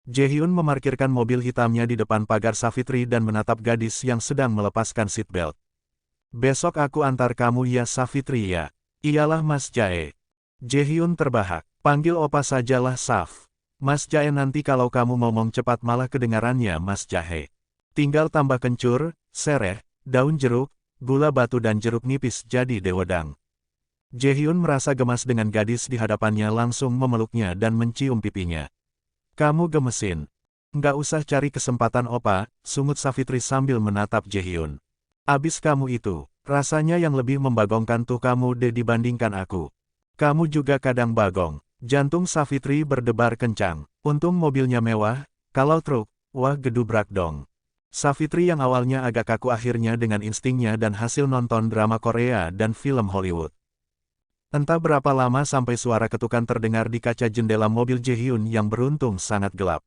Jaehyun memarkirkan mobil hitamnya di depan pagar Savitri dan menatap gadis yang sedang melepaskan seatbelt. Besok aku antar kamu ya Savitri ya. Iyalah Mas Jae. Jaehyun terbahak. Panggil opa sajalah Saf. Mas Jae nanti kalau kamu ngomong cepat malah kedengarannya Mas Jae. Tinggal tambah kencur, sereh, daun jeruk, gula batu dan jeruk nipis jadi dewedang. Jaehyun merasa gemas dengan gadis di hadapannya langsung memeluknya dan mencium pipinya. Kamu gemesin. Nggak usah cari kesempatan opa, sungut Savitri sambil menatap Jaehyun. Abis kamu itu, rasanya yang lebih membagongkan tuh kamu deh dibandingkan aku. Kamu juga kadang bagong. Jantung Savitri berdebar kencang. Untung mobilnya mewah, kalau truk, wah gedubrak dong. Savitri yang awalnya agak kaku akhirnya dengan instingnya dan hasil nonton drama Korea dan film Hollywood. Entah berapa lama sampai suara ketukan terdengar di kaca jendela mobil Jaehyun yang beruntung sangat gelap.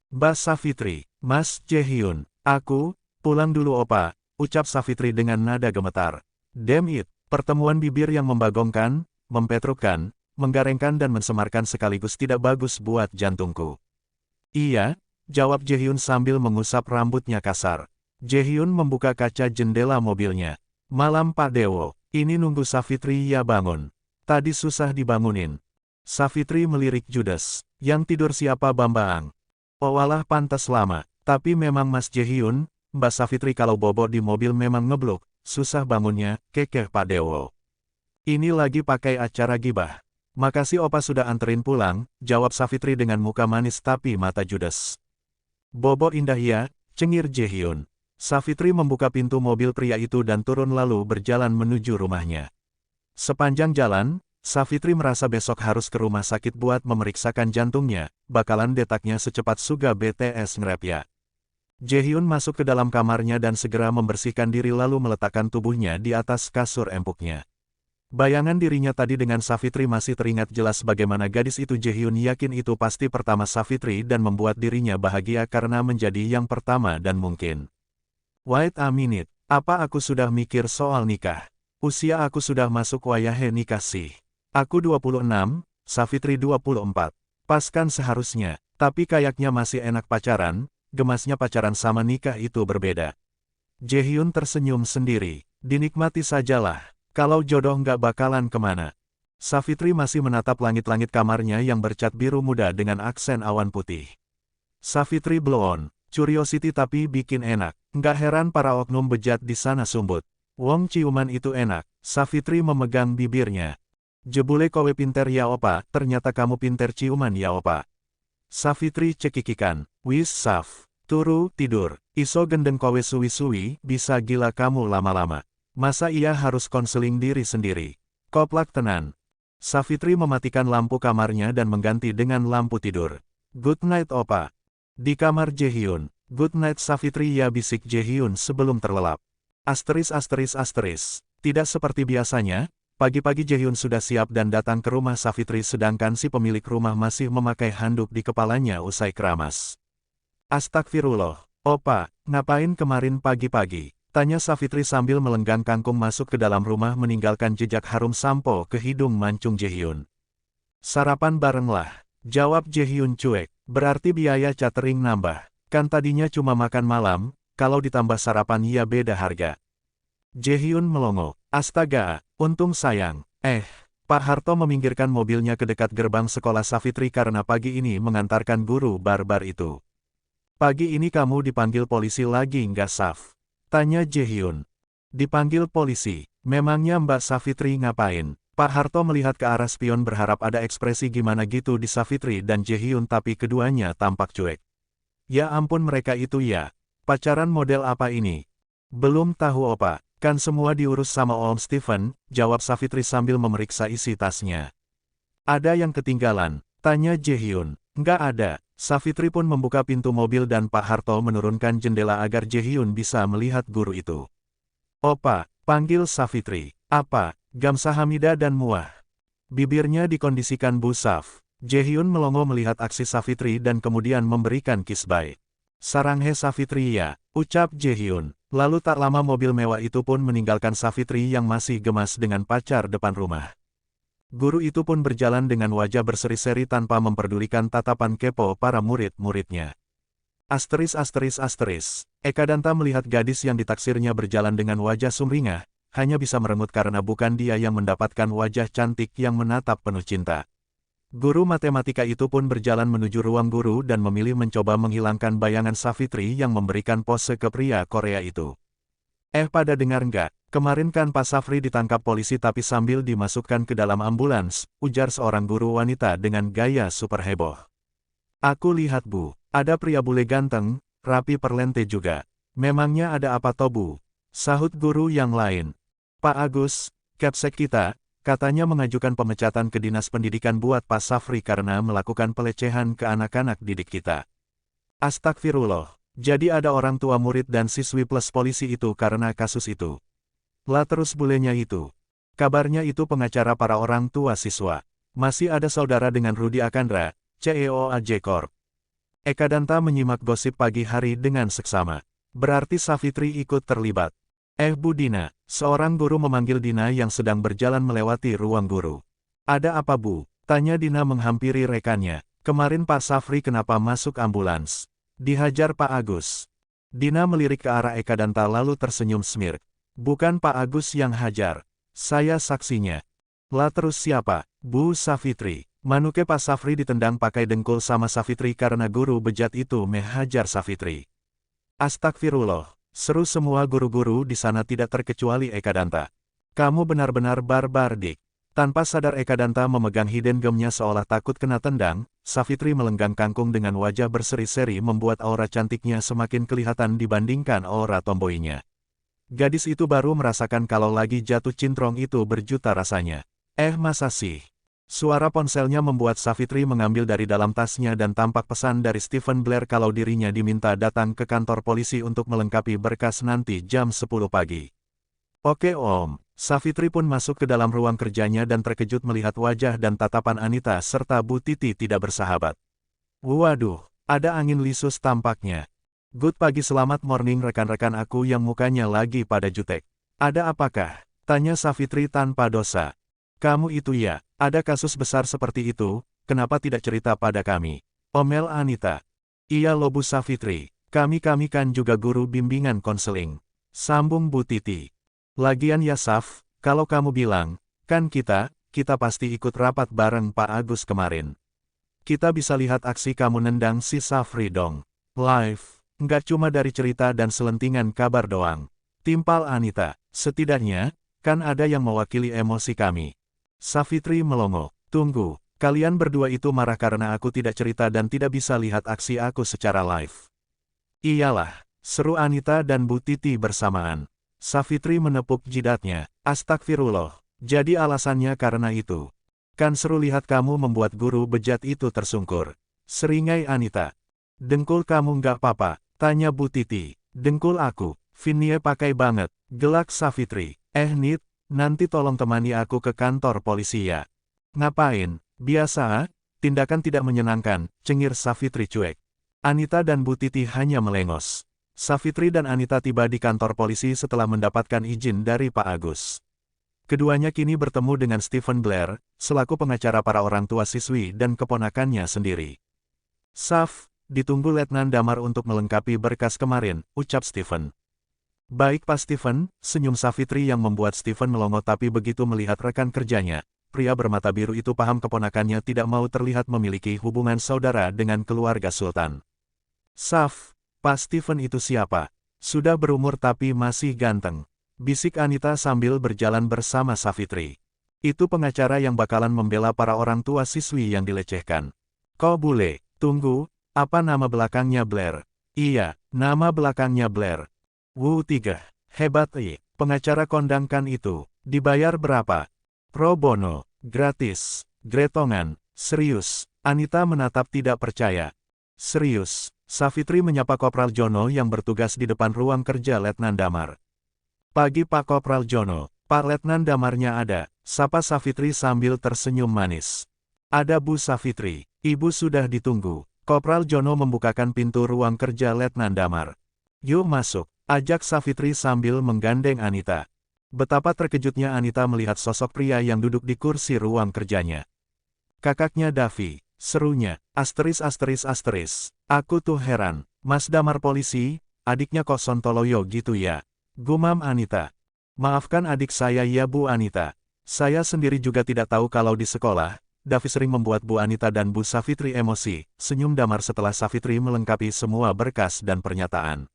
Mbak Savitri, Mas Jaehyun, aku, pulang dulu opa, ucap Savitri dengan nada gemetar. Damn it, pertemuan bibir yang membagongkan, mempetrukkan, menggarengkan dan mensemarkan sekaligus tidak bagus buat jantungku. Iya, jawab Jaehyun sambil mengusap rambutnya kasar. Jaehyun membuka kaca jendela mobilnya. Malam Pak Dewo. Ini nunggu Savitri ya bangun. Tadi susah dibangunin. Savitri melirik judes. Yang tidur siapa Bambang? Oh walah pantas lama. Tapi memang Mas Jaehyun, Mbak Savitri kalau bobot di mobil memang ngeblok. Susah bangunnya, kekeh Pak Dewo. Ini lagi pakai acara gibah. Makasih opa sudah anterin pulang, jawab Savitri dengan muka manis tapi mata judes. Bobo indah ya, cengir Jaehyun. Savitri membuka pintu mobil pria itu dan turun lalu berjalan menuju rumahnya. Sepanjang jalan, Savitri merasa besok harus ke rumah sakit buat memeriksakan jantungnya, bakalan detaknya secepat suga BTS ngerap ya. Jaehyun masuk ke dalam kamarnya dan segera membersihkan diri lalu meletakkan tubuhnya di atas kasur empuknya. Bayangan dirinya tadi dengan Savitri masih teringat jelas bagaimana gadis itu. Jaehyun yakin itu pasti pertama Savitri dan membuat dirinya bahagia karena menjadi yang pertama dan mungkin. Wait a minute, apa aku sudah mikir soal nikah? Usia aku sudah masuk wayahe nikah sih. Aku 26, Savitri 24. Pas kan seharusnya, tapi kayaknya masih enak pacaran, gemasnya pacaran sama nikah itu berbeda. Jaehyun tersenyum sendiri, dinikmati sajalah, kalau jodoh nggak bakalan kemana. Savitri masih menatap langit-langit kamarnya yang bercat biru muda dengan aksen awan putih. Savitri blow on. Curiosity tapi bikin enak. Nggak heran para oknum bejat di sana sumbut. Wong ciuman itu enak. Savitri memegang bibirnya. Jebule kowe pinter ya opa, ternyata kamu pinter ciuman ya opa. Savitri cekikikan. Wis Saf. Turu, tidur. Iso gendeng kowe suwi-suwi, bisa gila kamu lama-lama. Masa iya harus konseling diri sendiri? Koplak tenan. Savitri mematikan lampu kamarnya dan mengganti dengan lampu tidur. Good night opa. Di kamar Jaehyun, good night Savitri ya bisik Jaehyun sebelum terlelap. Asteris. Tidak seperti biasanya, pagi-pagi Jaehyun sudah siap dan datang ke rumah Savitri sedangkan si pemilik rumah masih memakai handuk di kepalanya usai keramas. Astagfirullah, opa, ngapain kemarin pagi-pagi? Tanya Savitri sambil melenggang kangkung masuk ke dalam rumah meninggalkan jejak harum sampo ke hidung mancung Jaehyun. Sarapan barenglah, jawab Jaehyun cuek. Berarti biaya catering nambah. Kan tadinya cuma makan malam, kalau ditambah sarapan ya beda harga. Jaehyun melongo. Astaga, untung sayang. Pak Harto meminggirkan mobilnya ke dekat gerbang sekolah Savitri karena pagi ini mengantarkan guru barbar itu. Pagi ini kamu dipanggil polisi lagi nggak Saf? Tanya Jaehyun. Dipanggil polisi, memangnya Mbak Savitri ngapain? Pak Harto melihat ke arah spion berharap ada ekspresi gimana gitu di Savitri dan Jaehyun tapi keduanya tampak cuek. Ya ampun mereka itu ya. Pacaran model apa ini? Belum tahu opa, kan semua diurus sama Om Steven, jawab Savitri sambil memeriksa isi tasnya. Ada yang ketinggalan? Tanya Jaehyun. Nggak ada. Savitri pun membuka pintu mobil dan Pak Harto menurunkan jendela agar Jaehyun bisa melihat guru itu. Opa, panggil Savitri. Apa? Gamsa Hamida dan muah. Bibirnya dikondisikan Bu Saf. Jaehyun melongo melihat aksi Savitri dan kemudian memberikan kiss bye. Saranghe Savitri ya, ucap Jaehyun. Lalu tak lama mobil mewah itu pun meninggalkan Savitri yang masih gemas dengan pacar depan rumah. Guru itu pun berjalan dengan wajah berseri-seri tanpa memperdulikan tatapan kepo para murid-muridnya. Asteris asteris asteris. Ekadanta melihat gadis yang ditaksirnya berjalan dengan wajah sumringah, hanya bisa merengut karena bukan dia yang mendapatkan wajah cantik yang menatap penuh cinta. Guru matematika itu pun berjalan menuju ruang guru dan memilih mencoba menghilangkan bayangan Savitri yang memberikan pose ke pria Korea itu. Pada dengar nggak? Kemarin kan Pak Safri ditangkap polisi tapi sambil dimasukkan ke dalam ambulans, ujar seorang guru wanita dengan gaya super heboh. Aku lihat Bu, ada pria bule ganteng, rapi perlente juga. Memangnya ada apa toh Bu? Sahut guru yang lain. Pak Agus, Kapsek kita, katanya mengajukan pemecatan ke Dinas Pendidikan buat Pak Safri karena melakukan pelecehan ke anak-anak didik kita. Astagfirullah, jadi ada orang tua murid dan siswi plus polisi itu karena kasus itu. Lah terus bulenya itu. Kabarnya itu pengacara para orang tua siswa. Masih ada saudara dengan Rudi Akandra, CEO AJ Corp. Ekadanta menyimak gosip pagi hari dengan seksama. Berarti Savitri ikut terlibat. Bu Dina, seorang guru memanggil Dina yang sedang berjalan melewati ruang guru. Ada apa Bu? Tanya Dina menghampiri rekannya. Kemarin Pak Safri kenapa masuk ambulans? Dihajar Pak Agus. Dina melirik ke arah Ekadanta lalu tersenyum smirk. Bukan Pak Agus yang hajar. Saya saksinya. Lah terus siapa? Bu Savitri. Manuke Pak Safri ditendang pakai dengkul sama Savitri karena guru bejat itu menghajar Savitri. Astagfirullah. Seru semua guru-guru di sana tidak terkecuali Ekadanta. Kamu benar-benar barbar dik. Tanpa sadar Ekadanta memegang hidden gemnya seolah takut kena tendang, Savitri melenggang kangkung dengan wajah berseri-seri membuat aura cantiknya semakin kelihatan dibandingkan aura tomboynya. Gadis itu baru merasakan kalau lagi jatuh cintrong itu berjuta rasanya. Masa sih? Suara ponselnya membuat Savitri mengambil dari dalam tasnya dan tampak pesan dari Stephen Blair kalau dirinya diminta datang ke kantor polisi untuk melengkapi berkas nanti jam 10 pagi. Oke Om. Savitri pun masuk ke dalam ruang kerjanya dan terkejut melihat wajah dan tatapan Anita serta Bu Titi tidak bersahabat. Waduh, ada angin lisus tampaknya. Good pagi selamat morning rekan-rekan aku yang mukanya lagi pada jutek. Ada apakah? Tanya Savitri tanpa dosa. Kamu itu ya, ada kasus besar seperti itu, kenapa tidak cerita pada kami? Omel Anita. Iya loh Bu Savitri, kami kan juga guru bimbingan konseling. Sambung Bu Titi. Lagian ya Saf, kalau kamu bilang, kan kita pasti ikut rapat bareng Pak Agus kemarin. Kita bisa lihat aksi kamu nendang si Safri dong. Live. Nggak cuma dari cerita dan selentingan kabar doang. Timpal Anita, setidaknya, kan ada yang mewakili emosi kami. Savitri melongo. Tunggu, kalian berdua itu marah karena aku tidak cerita dan tidak bisa lihat aksi aku secara live. Iyalah, seru Anita dan Bu Titi bersamaan. Savitri menepuk jidatnya. Astagfirullah, jadi alasannya karena itu. Kan seru lihat kamu membuat guru bejat itu tersungkur. Seringai Anita. Dengkul kamu nggak apa-apa? Tanya Bu Titi. Dengkul aku, Vinie pakai banget, gelak Savitri. Nit, nanti tolong temani aku ke kantor polisi ya. Ngapain? Biasa, tindakan tidak menyenangkan, cengir Savitri cuek. Anita dan Bu Titi hanya melengos. Savitri dan Anita tiba di kantor polisi setelah mendapatkan izin dari Pak Agus. Keduanya kini bertemu dengan Stephen Blair, selaku pengacara para orang tua siswi dan keponakannya sendiri. Saf, ditunggu Letnan Damar untuk melengkapi berkas kemarin, ucap Stephen. Baik Pak Stephen, senyum Savitri yang membuat Stephen melongo tapi begitu melihat rekan kerjanya, pria bermata biru itu paham keponakannya tidak mau terlihat memiliki hubungan saudara dengan keluarga Sultan. Saf, Pak Stephen itu siapa? Sudah berumur tapi masih ganteng. Bisik Anita sambil berjalan bersama Savitri. Itu pengacara yang bakalan membela para orang tua siswi yang dilecehkan. Kok bule, tunggu. Apa nama belakangnya Blair? Iya, nama belakangnya Blair. Wu 3. Hebat pengacara kondangkan itu. Dibayar berapa? Pro bono, gratis, gretongan, serius. Anita menatap tidak percaya. Serius, Savitri menyapa Kopral Jono yang bertugas di depan ruang kerja Letnan Damar. Pagi Pak Kopral Jono, Pak Letnan Damarnya ada, sapa Savitri sambil tersenyum manis. Ada Bu Savitri, Ibu sudah ditunggu. Kopral Jono membukakan pintu ruang kerja Letnan Damar. Yuk masuk, ajak Savitri sambil menggandeng Anita. Betapa terkejutnya Anita melihat sosok pria yang duduk di kursi ruang kerjanya. Kakaknya Davi, serunya, asteris. Aku tuh heran, Mas Damar polisi, adiknya kok sontoloyo gitu ya. Gumam Anita. Maafkan adik saya ya Bu Anita. Saya sendiri juga tidak tahu kalau di sekolah, Davi sering membuat Bu Anita dan Bu Savitri emosi, senyum Damar setelah Savitri melengkapi semua berkas dan pernyataan.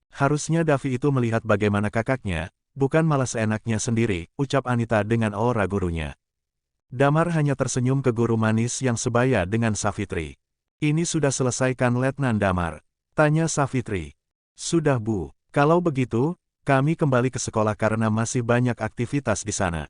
Harusnya Davi itu melihat bagaimana kakaknya, bukan malah seenaknya sendiri, ucap Anita dengan aura gurunya. Damar hanya tersenyum ke guru manis yang sebaya dengan Savitri. Ini sudah selesai kan Letnan Damar? Tanya Savitri. Sudah Bu, kalau begitu, kami kembali ke sekolah karena masih banyak aktivitas di sana.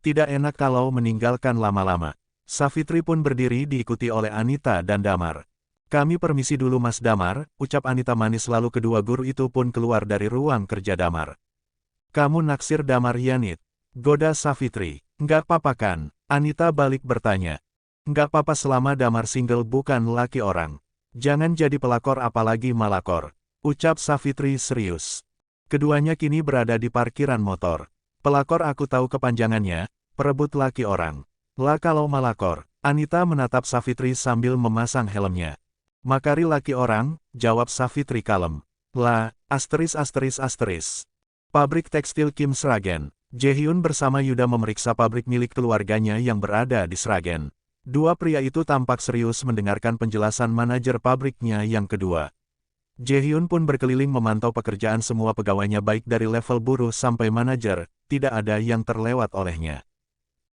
Tidak enak kalau meninggalkan lama-lama. Savitri pun berdiri diikuti oleh Anita dan Damar. Kami permisi dulu Mas Damar, ucap Anita manis lalu kedua guru itu pun keluar dari ruang kerja Damar. Kamu naksir Damar Yanit? Goda Savitri. Nggak apa-apa kan? Anita balik bertanya. Nggak apa-apa selama Damar single bukan laki orang. Jangan jadi pelakor apalagi malakor. Ucap Savitri serius. Keduanya kini berada di parkiran motor. Pelakor aku tahu kepanjangannya, perebut laki orang. Lah kalau malakor, Anita menatap Savitri sambil memasang helmnya. Makari laki orang, jawab Savitri kalem. Lah, asteris. Pabrik tekstil Kim Sragen. Jaehyun bersama Yuda memeriksa pabrik milik keluarganya yang berada di Sragen. Dua pria itu tampak serius mendengarkan penjelasan manajer pabriknya yang kedua. Jaehyun pun berkeliling memantau pekerjaan semua pegawainya baik dari level buruh sampai manajer, tidak ada yang terlewat olehnya.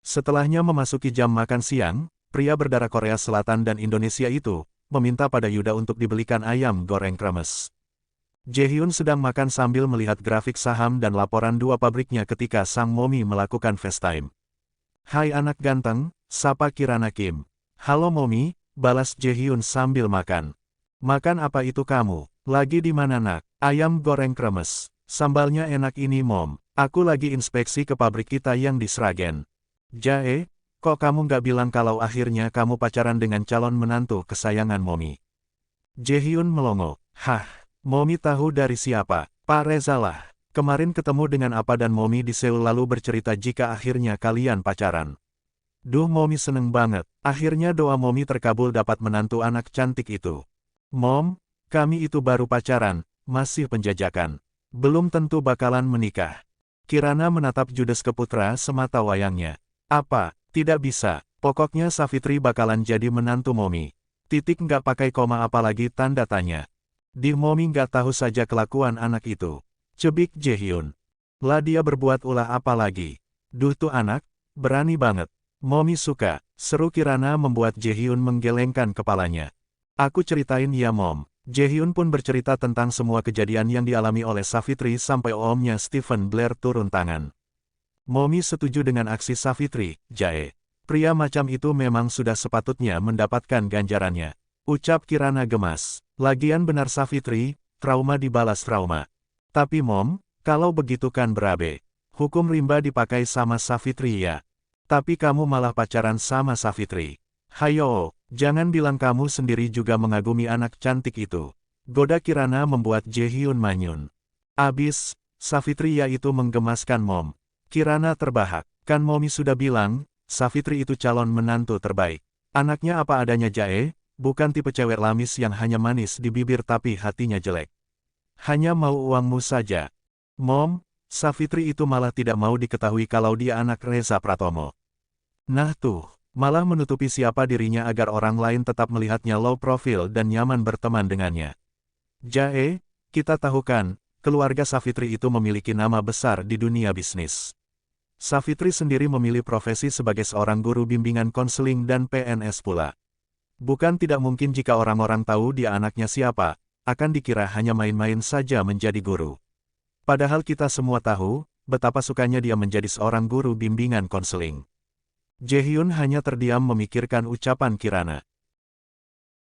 Setelahnya memasuki jam makan siang, pria berdarah Korea Selatan dan Indonesia itu meminta pada Yuda untuk dibelikan ayam goreng kremes. Jaehyun sedang makan sambil melihat grafik saham dan laporan dua pabriknya ketika sang Momi melakukan FaceTime. Hai anak ganteng, sapa Kirana Kim. Halo Momi, balas Jaehyun sambil makan. Makan apa itu kamu? Lagi di mana nak? Ayam goreng kremes. Sambalnya enak ini Mom. Aku lagi inspeksi ke pabrik kita yang di Sragen. Jae, kok kamu nggak bilang kalau akhirnya kamu pacaran dengan calon menantu kesayangan Momi? Jaehyun melongo. Hah? Momi tahu dari siapa? Pak Reza lah. Kemarin ketemu dengan apa dan Momi di Seoul lalu bercerita jika akhirnya kalian pacaran. Duh Momi seneng banget. Akhirnya doa Momi terkabul dapat menantu anak cantik itu. Mom, kami itu baru pacaran, masih penjajakan. Belum tentu bakalan menikah. Kirana menatap judes ke putra semata wayangnya. Apa? Tidak bisa. Pokoknya Savitri bakalan jadi menantu Momi. Titik nggak pakai koma apalagi tanda tanya. Di Momi nggak tahu saja kelakuan anak itu. Cebik Jaehyun. Lah dia berbuat ulah apa lagi? Duh tuh anak, berani banget. Momi suka, seru Kirana membuat Jaehyun menggelengkan kepalanya. Aku ceritain ya Mom. Jaehyun pun bercerita tentang semua kejadian yang dialami oleh Savitri sampai omnya Stephen Blair turun tangan. Momi setuju dengan aksi Savitri, Jae. Pria macam itu memang sudah sepatutnya mendapatkan ganjarannya. Ucap Kirana gemas. Lagian benar Savitri, trauma dibalas trauma. Tapi Mom, kalau begitu kan berabe. Hukum rimba dipakai sama Savitri ya. Tapi kamu malah pacaran sama Savitri. Hayo, jangan bilang kamu sendiri juga mengagumi anak cantik itu. Goda Kirana membuat Jaehyun manyun. Abis, Savitri ya itu menggemaskan Mom. Kirana terbahak. Kan Momi sudah bilang, Savitri itu calon menantu terbaik. Anaknya apa adanya Jae. Bukan tipe cewek lamis yang hanya manis di bibir tapi hatinya jelek. Hanya mau uangmu saja. Mom, Savitri itu malah tidak mau diketahui kalau dia anak Reza Pratomo. Nah tuh, malah menutupi siapa dirinya agar orang lain tetap melihatnya low profile dan nyaman berteman dengannya. Jae, kita tahu kan, keluarga Savitri itu memiliki nama besar di dunia bisnis. Savitri sendiri memilih profesi sebagai seorang guru bimbingan konseling dan PNS pula. Bukan tidak mungkin jika orang-orang tahu dia anaknya siapa, akan dikira hanya main-main saja menjadi guru. Padahal kita semua tahu, betapa sukanya dia menjadi seorang guru bimbingan konseling. Jaehyun hanya terdiam memikirkan ucapan Kirana.